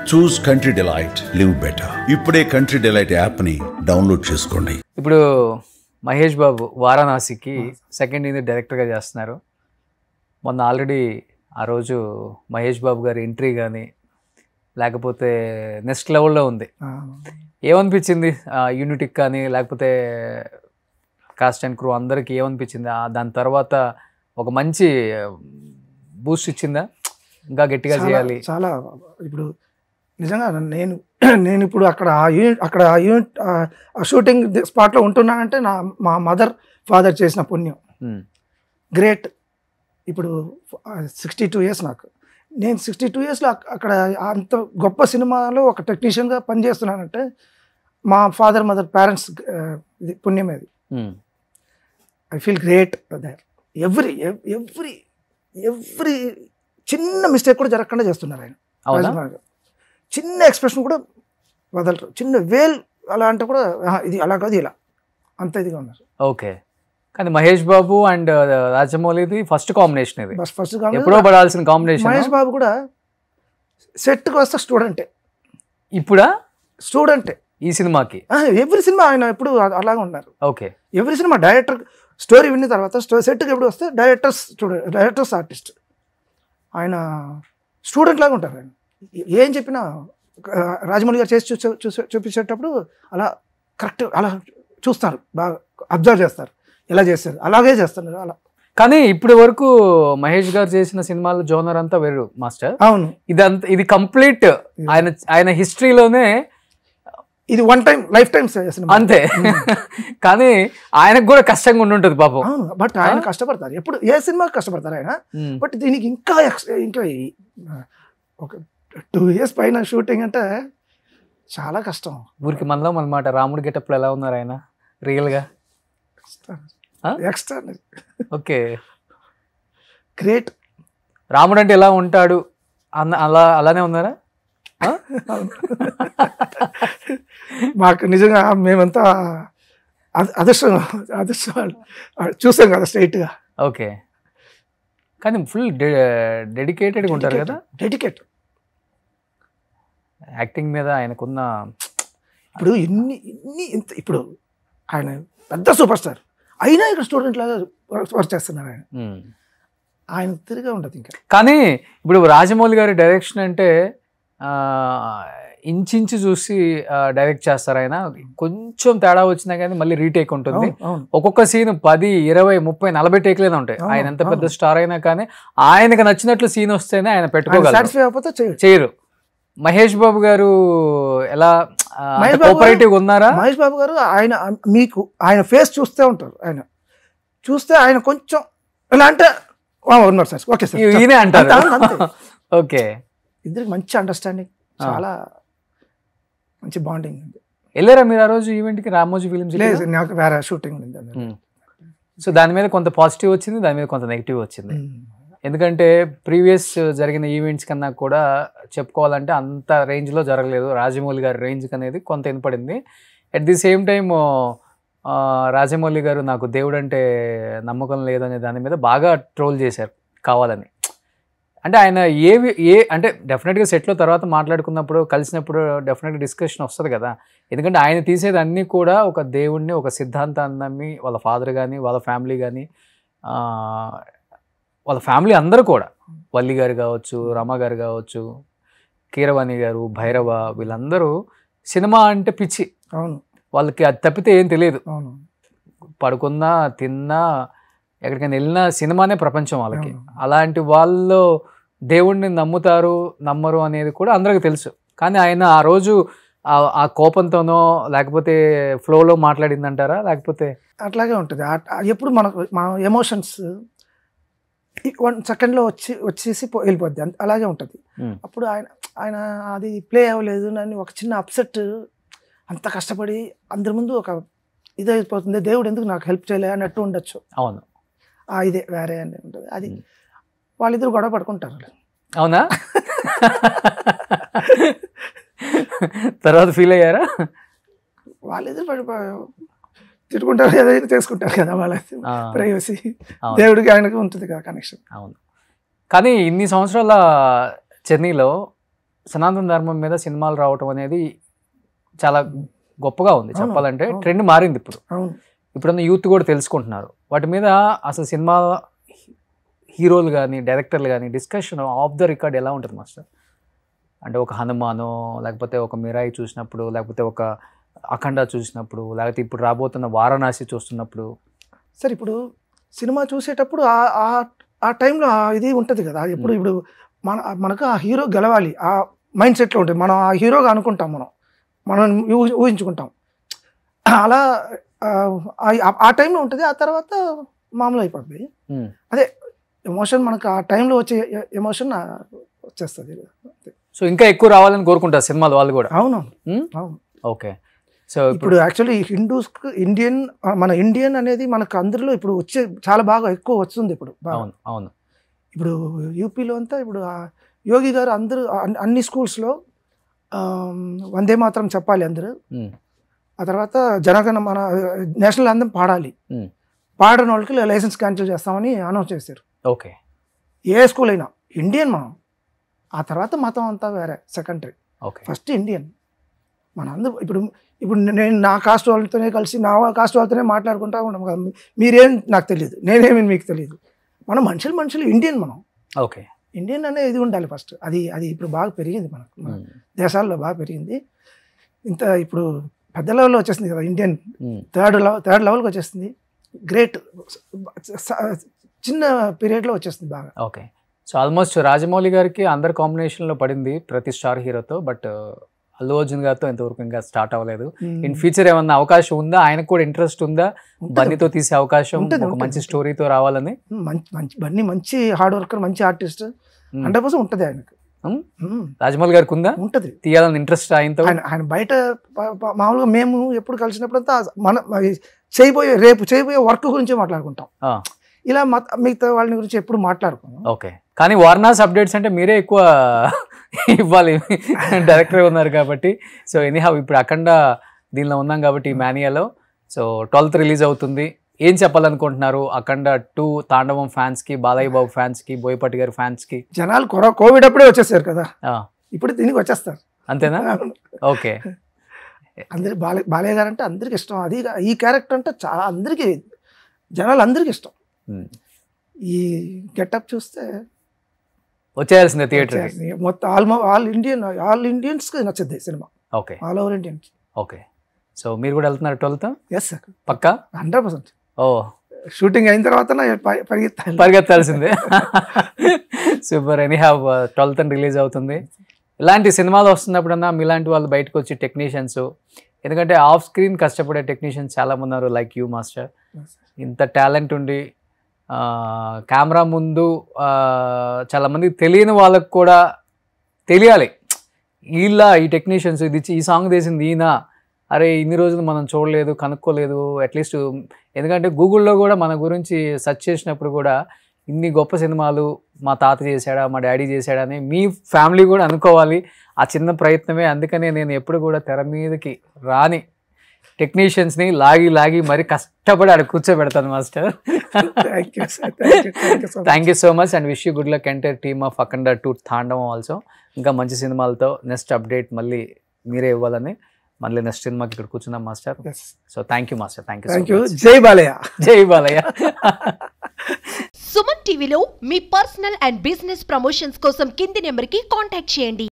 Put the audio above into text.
చూస్ country delight, live better. ఇప్పుడే country delight యాప్ని download చేసుకోండి. ఇప్పుడు మహేష్ బాబు వారణాసికి సెకండ్ ఇయర్ డైరెక్టర్గా చేస్తున్నారు. మొన్న ఆల్రెడీ ఆ రోజు మహేష్ బాబు గారి ఎంట్రీ కానీ లేకపోతే నెక్స్ట్ లెవెల్లో ఉంది. ఏమనిపించింది యూనిట్కి కానీ లేకపోతే కాస్ట్ అండ్ క్రూ అందరికి ఏమనిపించింది? దాని తర్వాత ఒక మంచి బూస్ట్ ఇచ్చిందా? ఇంకా గట్టిగా చేయాలి. చాలా ఇప్పుడు నిజంగా నేను ఇప్పుడు అక్కడ ఆ యూనిట్ షూటింగ్ స్పాట్లో ఉంటున్నానంటే మా మదర్ ఫాదర్ చేసిన పుణ్యం. గ్రేట్. ఇప్పుడు 62 years నాకు. నేను 62 yearsలో అక్కడ అంత గొప్ప సినిమాలో ఒక టెక్నీషియన్గా పనిచేస్తున్నానంటే మా ఫాదర్ మదర్ పేరెంట్స్ ఇది పుణ్యం. అది I feel great that every చిన్న మిస్టేక్ కూడా జరగకుండా చేస్తున్నారు ఆయన. చిన్న ఎక్స్ప్రెషన్ కూడా వదలరు. చిన్న వేల్ అలా అంటే కూడా ఇది అలా కాదు ఇలా అంత ఇదిగా ఉన్నారు. ఓకే. కానీ Mahesh Babu and రాజమౌళిది first combination ఇది. ఫస్ట్ ఎప్పుడో పడాల్సిన కాంబినేషన్. మహేష్ బాబు కూడా సెట్కి వస్తే స్టూడెంటే. ఇప్పుడా స్టూడెంటే ఈ సినిమాకి? ఎవ్రీ సినిమా ఆయన ఎప్పుడు అలాగే ఉన్నారు. Okay. Every cinema director story విన్న తర్వాత సెట్కి ఎప్పుడు వస్తే డైరెక్టర్స్ ఆర్టిస్ట్. ఆయన స్టూడెంట్ లాగా ఉంటారు. ఆయన ఏం చెప్పినా రాజమౌళి గారు చేసి చూపించేటప్పుడు అలా కరెక్ట్ అలా చూస్తారు, బాగా అబ్జర్వ్ చేస్తారు, ఎలా చేస్తారు అలాగే చేస్తున్నారు అలా. కానీ ఇప్పటి వరకు మహేష్ గారు చేసిన సినిమాల జోనర్ అంతా వేరు మాస్టర్. అవును. ఇది కంప్లీట్ ఆయన హిస్టరీలోనే ఇది one time life time cinema అంతే. కానీ ఆయనకు కూడా కష్టంగా ఉండుంటుంది పాపం. అవును. బట్ ఆయన కష్టపడతారు, ఎప్పుడు ఏ సినిమాకి కష్టపడతారు ఆయన. బట్ దీనికి ఇంకా ఒక 2 years పైన షూటింగ్ అంటే చాలా కష్టం. ఊరికి మనలో అన్నమాట. రాముడి గెటప్లో ఎలా ఉన్నారు ఆయన రియల్గా? ఎక్స్ట్రా. ఓకే. గ్రేట్. రాముడు అంటే ఎలా ఉంటాడు అలానే ఉన్నారా? మాకు నిజంగా మేమంతా అదృష్టం చూసాం కదా స్ట్రైట్గా. ఓకే. కానీ ఫుల్ డెడికేటెడ్గా ఉంటారు కదా. డెడికేట్ యాక్టింగ్ మీద ఆయనకున్న ఇప్పుడు ఇప్పుడు ఆయన పెద్ద సూపర్ స్టార్ అయినా ఇక్కడ స్టూడెంట్ లాగా వర్క్ చేస్తున్నారు ఆయన తిరిగా ఉంటుంది ఇంకా. కానీ ఇప్పుడు రాజమౌళి గారి డైరెక్షన్ అంటే ఇంచు చూసి డైరెక్ట్ చేస్తారు ఆయన. కొంచెం తేడా వచ్చినా కానీ మళ్ళీ రీటేక్ ఉంటుంది. ఒక్కొక్క సీన్ 10, 20, 30, 40 టేక్లేనే ఉంటాయి. ఆయన ఎంత పెద్ద స్టార్ అయినా కానీ ఆయనకు నచ్చినట్లు సీన్ వస్తేనే ఆయన పెట్టుకోగలరు, చేయరు. మహేష్ బాబు గారు ఎలా కోఆపరేటివ్ ఉన్నారా? మహేష్ బాబు గారు ఆయన ఫేస్ చూస్తే ఉంటారు. ఆయన చూస్తే ఆయన కొంచెం ఎలా అంటే ఉన్నారు సార్, ఓకే సార్ ఈయనే అంటారు. ఓకే. ఇద్దరికి మంచి అండర్స్టాండింగ్, చాలా మంచి బాండింగ్ ఉంది. వెళ్ళారా మీరు ఆ రోజు ఈవెంట్కి? రామోజీ ఫిలిమ్స్? లేదు, నాకు వేరే షూటింగ్ ఉంది. సో దాని మీద కొంత పాజిటివ్ వచ్చింది, దాని మీద కొంత నెగిటివ్ వచ్చింది. ఎందుకంటే ప్రీవియస్ జరిగిన ఈవెంట్స్ కన్నా కూడా చెప్పుకోవాలంటే అంత రేంజ్లో జరగలేదు. రాజమౌళి గారి రేంజ్కి అనేది కొంత వినపడింది. At the same time Rajamouli garu నాకు దేవుడు అంటే నమ్మకం లేదనే దాని మీద బాగా ట్రోల్ చేశారు కావాలని. అంటే ఆయన అంటే డెఫినెట్గా సెట్లో తర్వాత మాట్లాడుకున్నప్పుడు కలిసినప్పుడు డెఫినెట్గా డిస్కషన్ వస్తుంది కదా. ఎందుకంటే ఆయన తీసేది అన్నీ కూడా ఒక దేవుడిని, ఒక సిద్ధాంతాన్ని నమ్మి వాళ్ళ ఫాదర్ కానీ వాళ్ళ ఫ్యామిలీ కానీ వాళ్ళ ఫ్యామిలీ అందరూ కూడా, వల్లి గారు కావచ్చు, రమ గారు కావచ్చు, కీరవాణి గారు, భైరవ, వీళ్ళందరూ సినిమా అంటే పిచ్చి. అవును. వాళ్ళకి అది తప్పితే ఏం తెలియదు. అవును. పడుకున్నా తిన్నా ఎక్కడికైనా వెళ్ళినా సినిమానే ప్రపంచం వాళ్ళకి. అలాంటి వాళ్ళు దేవుణ్ణి నమ్ముతారు నమ్మరు అనేది కూడా అందరికీ తెలుసు. కానీ ఆయన ఆ రోజు ఆ కోపంతోనో లేకపోతే ఫ్లోలో మాట్లాడిందంటారా? లేకపోతే అట్లాగే ఉంటుంది. ఎప్పుడు మన ఎమోషన్స్ 1 secondలో వచ్చేసి వెళ్ళిపోద్ది, అలాగే ఉంటుంది. అప్పుడు ఆయన అది ప్లే అవ్వలేదు అని ఒక చిన్న అప్సెట్, అంత కష్టపడి అందరి ముందు ఒక ఇదైపోతుంది, దేవుడు ఎందుకు నాకు హెల్ప్ చేయలే అన్నట్టు ఉండొచ్చు. అవును. ఇదే వేరే అని ఉంటుంది. అది వాళ్ళిద్దరు గొడవ పడుకుంటారు. అవునా? తర్వాత ఫీల్ అయ్యారా? వాళ్ళిద్దరు తిట్టుకుంటారు, ఏదైనా చేసుకుంటారు కదా, వాళ్ళ ప్రైవసీ. దేవుడికి ఆయనకి ఉంటుంది కదా కనెక్షన్. అవును. కానీ ఇన్ని సంవత్సరాల జర్నీలో సనాతన ధర్మం మీద సినిమాలు రావటం అనేది చాలా గొప్పగా ఉంది చెప్పాలంటే. అవును. ట్రెండ్ మారింది ఇప్పుడు. అవును. ఇప్పుడున్న యూత్ కూడా తెలుసుకుంటున్నారు వాటి మీద. అసలు సినిమా హీరోలు కానీ డైరెక్టర్లు కానీ డిస్కషన్ ఆఫ్ ద రికార్డ్ ఎలా ఉంటుంది మాస్టర్? అంటే ఒక హనుమానో, లేకపోతే ఒక మిరాయి చూసినప్పుడు, లేకపోతే ఒక అఖండ చూసినప్పుడు, లేకపోతే ఇప్పుడు రాబోతున్న వారణాసి చూస్తున్నప్పుడు. సార్ ఇప్పుడు సినిమా చూసేటప్పుడు ఆ టైంలో ఇది ఉంటుంది కదా, ఇప్పుడు మనకు ఆ హీరో గెలవాలి ఆ మైండ్ సెట్లో ఉంటుంది. మనం ఆ హీరోగా అనుకుంటాం, మనం ఊహించుకుంటాం. అలా ఆ టైంలో ఉంటుంది. ఆ తర్వాత మామూలు అయిపోతుంది. అదే ఎమోషన్ మనకు ఆ టైంలో వచ్చే ఎమోషన్ వచ్చేస్తుంది. సో ఇంకా ఎక్కువ రావాలని కోరుకుంటారు సినిమాలు వాళ్ళు కూడా. అవునవును. అవును. ఓకే. సో ఇప్పుడు యాక్చువల్లీ హిందూస్కి మన ఇండియన్ అనేది మనకు అందరిలో ఇప్పుడు వచ్చే చాలా బాగా ఎక్కువ వస్తుంది ఇప్పుడు. అవును అవును. ఇప్పుడు యూపీలో అంతా ఇప్పుడు యోగి గారు అందరూ అన్ని స్కూల్స్లో వందే మాత్రం చెప్పాలి అందరూ. ఆ తర్వాత జనగణ మన నేషనల్ అందం పాడాలి. పాడని వాళ్ళకి లైసెన్స్ క్యాన్సిల్ చేస్తామని అనౌన్స్ చేశారు. ఓకే. ఏ స్కూల్ అయినా ఇండియన్ మనం. ఆ తర్వాత మతం అంతా వేరే సెకండరీ. ఓకే. ఫస్ట్ ఇండియన్ మన అందరూ. ఇప్పుడు నేను నా కాస్ట్ వాళ్ళతోనే కలిసి నా కాస్ట్ వాళ్ళతోనే మాట్లాడుకుంటా ఉన్నాం కదా. మీరేం నాకు తెలియదు, నేనేమి మీకు తెలియదు. మనం మనుషులు ఇండియన్ మనం. ఓకే. ఇండియన్ అనే ఇది ఉండాలి ఫస్ట్. అది ఇప్పుడు బాగా పెరిగింది మన దేశాల్లో బాగా పెరిగింది. ఇంత ఇప్పుడు పెద్ద లెవెల్లో వచ్చేస్తుంది కదా ఇండియన్. థర్డ్ లెవెల్కి వచ్చేస్తుంది. గ్రేట్ చిన్న పీరియడ్లో వచ్చేస్తుంది బాగా. ఓకే. సో ఆల్మోస్ట్ రాజమౌళి గారికి అందరు కాంబినేషన్లో పడింది ప్రతి స్టార్ హీరోతో. బట్ అల్లు అర్జున్ గారితో ఇంతవరకు ఇంకా స్టార్ట్ అవ్వలేదు. ఇన్ ఫ్యూచర్ ఏమన్నా అవకాశం ఉందా? ఆయనకు కూడా ఇంట్రెస్ట్ ఉందా బన్నీతో తీసే అవకాశం, ఒక మంచి స్టోరీతో రావాలని? బన్నీ మంచి హార్డ్ వర్కర్, మంచి ఆర్టిస్ట్, 100% ఉంటుంది ఆయనకు. రాజమౌళి గారికి ఉందా? ఉంటుంది, తీయాలని ఇంట్రెస్ట్ ఆయనతో. ఆయన బయట మామూలుగా మేము ఎప్పుడు కలిసినప్పుడంతా రేపు చేయబోయే వర్క్ గురించి మాట్లాడుకుంటాం. ఇలా మిగతా వాళ్ళ గురించి ఎప్పుడు మాట్లాడుకున్నాం. ఓకే. కానీ వారణాసి అప్డేట్స్ అంటే మీరే ఎక్కువ ఇవ్వాలి, డైరెక్టర్ ఉన్నారు కాబట్టి. సో ఎనీహౌ ఇప్పుడు అఖండ దీనిలో ఉన్నాం కాబట్టి ఈ మానియాలో. సో 12th రిలీజ్ అవుతుంది. ఏం చెప్పాలనుకుంటున్నారు అఖండ 2 తాండవం ఫ్యాన్స్ కి, బాలయ్య బాబు ఫ్యాన్స్ కి, బోయపాటి గారి ఫ్యాన్స్ కి? జనాలు కోవిడ్ అప్పుడే వచ్చేసారు కదా, ఇప్పుడు దీనికి వచ్చేస్తారు అంతేనా? ఓకే. అందరి బాలయ్య గారు అంటే అందరికి ఇష్టం. అది ఈ క్యారెక్టర్ అంటే చాలా అందరికీ, జనాలు అందరికి ఇష్టం. ఈ గెటప్ చూస్తే వచ్చేయాల్సిందే థియేటర్ మొత్తం. ఆల్ ఇండియన్స్కి నచ్చుద్ది సినిమా. Okay. All over Indians. Okay. So మీరు కూడా వెళ్తున్నారు 12th? ఎస్ సార్, పక్కా 100%. ఓ, షూటింగ్ అయిన తర్వాత పరిగెత్తాల్సిందే. సూపర్. ఎనీహావ్ 12th రిలీజ్ అవుతుంది. ఇలాంటి సినిమాలు వస్తున్నప్పుడన్నా మీలాంటి వాళ్ళు బయటకు వచ్చి టెక్నీషియన్స్, ఎందుకంటే ఆఫ్ స్క్రీన్ కష్టపడే టెక్నీషియన్స్ చాలామంది ఉన్నారు లైక్ యూ మాస్టర్. ఇంత టాలెంట్ ఉండి కెమెరా ముందు చాలామంది తెలియని వాళ్ళకు కూడా తెలియాలి, వీళ్ళ ఈ టెక్నీషియన్స్, ఇది ఈ సాంగ్ తీసింది ఈయన, అరే ఇన్ని రోజులు మనం చూడలేదు, కనుక్కోలేదు అట్లీస్ట్. ఎందుకంటే గూగుల్లో కూడా మన గురించి సెర్చ్ చేసినప్పుడు కూడా ఇన్ని గొప్ప సినిమాలు మా తాత చేశాడా, మా డాడీ చేశాడా అని మీ ఫ్యామిలీ కూడా అనుకోవాలి. ఆ చిన్న ప్రయత్నమే. అందుకనే నేను ఎప్పుడు కూడా తెర మీదకి రాని టెక్నీషియన్స్ని లాగి మరి కష్టపడి అక్కడ కూర్చోబెడతాను master. Thank you so much and wish you good luck entire team of Akhanda 2 Thandavam also. ఇంకా మంచి సినిమాలతో నెక్స్ట్ అప్డేట్ మళ్ళీ మీరే ఇవ్వాలని మళ్ళీ నెక్స్ట్ సినిమాకి ఇక్కడ కూర్చున్నాం master. So thank you master. Thank you. జై బాలయ్య. జై బాలయ్య. సుమన్ టీవీలో మీ పర్సనల్ అండ్ బిజినెస్ ప్రమోషన్స్ కోసం కింది నెంబర్కి కాంటాక్ట్ చేయండి.